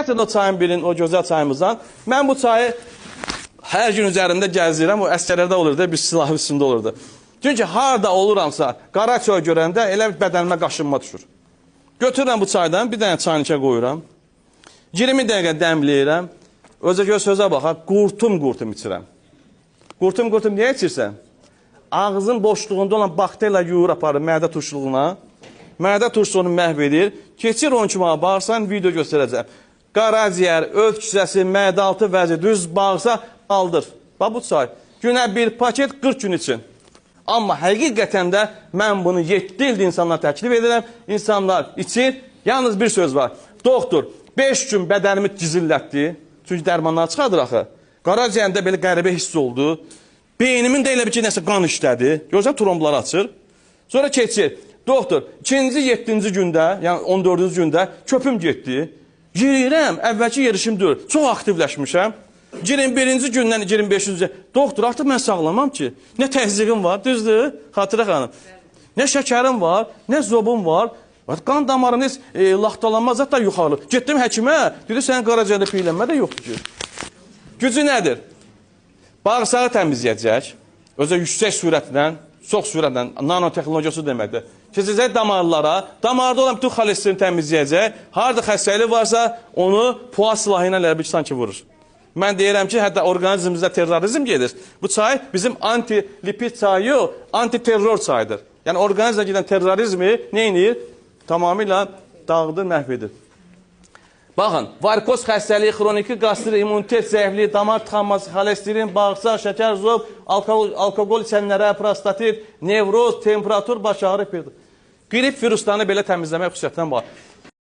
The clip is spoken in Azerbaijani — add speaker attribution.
Speaker 1: Gətirin o çayın birin, o gözəl çayımızdan. Mən bu çayı hər gün üzərində gəzdirəm, o əsgərlərdə olurdu, bir silahı üstündə olurdu. Çünki harada oluramsa, qara çay görəndə elə bədənimə qaşınma düşür. Götürürəm bu çaydan, bir dənə çaynikə qoyuram. 20 dəqiqə dəmləyirəm. Özə göz sözə baxa, qurtum içirəm. Qurtum niyə içirsən? Ağzın boşluğunda olan bakteriya yuyur aparır mədə turşuluğuna. Mədə turşuluğunu məhv edir. Keçir 10 kimi bağırsan, video göstərəcəm. Qaraciyər, öv kisəsi, mədə altı vəzi, düz bağırsa aldır. Bax bu çay. Günə bir paket 40 gün için. Amma həqiqətən də mən bunu 7 ildə insanlara təklif edirəm. İnsanlar içir. Yalnız bir söz var. Doktor, 5 gün bədənimi gizillətdi. Çünki dərmanlar çıxardır axı. Qaraciyərimdə belə qəribə hiss oldu. Beynimin də elə bir ki, nəsə qan işlədi. Görürsən, trombları açır. Sonra keçir. Doktor, 2-7-ci gündə, yəni 14-cü gündə köpüm getdi. Girirəm, əvvəlki yerişim deyil. Çox aktivləşmişəm. 21-ci gündən 25-ci. Doktor, artıq mən sağlamam ki. Nə təzyiqim var, düzdür? Xatirə xanım. Nə şəkərim var, nə zobum var. Qan damarım heç laxtalanmaz, hətta yuxarı. Getdim həkimə, dedi, sənin qaraciyərdə piylənmə də yoxdur ki. Gücü nədir? Bağırsağı təmizləyəcək, özə yüksək sürətlə, çox sürətlə, nanotexnologiyası deməkdir. Keçəcək damarlara, damarda olan bütün xolesterini təmizləyəcək, harada xəstəlik varsa, onu puan silahı ilə elə bir sanki vurur. Mən deyirəm ki, hətta orqanizmimizdə terrorizm gedir. Bu çay bizim anti-lipid çayı, anti-terror çayıdır. Yəni, orqanizmə gedən terrorizmi nə edir? Tamamilə dağıdır, məhv edir. Baxın, varikoz xəstəliyi, xroniki qastri, immunitet zəifliyi, damar tıxanması, xolesterin, bağırsaq, şəkər, zob, alkoqol içənlərə, prostatit, nevroz, temperatur, baş ağrı, qrip viruslarını belə təmizləmək xüsusiyyətdən var.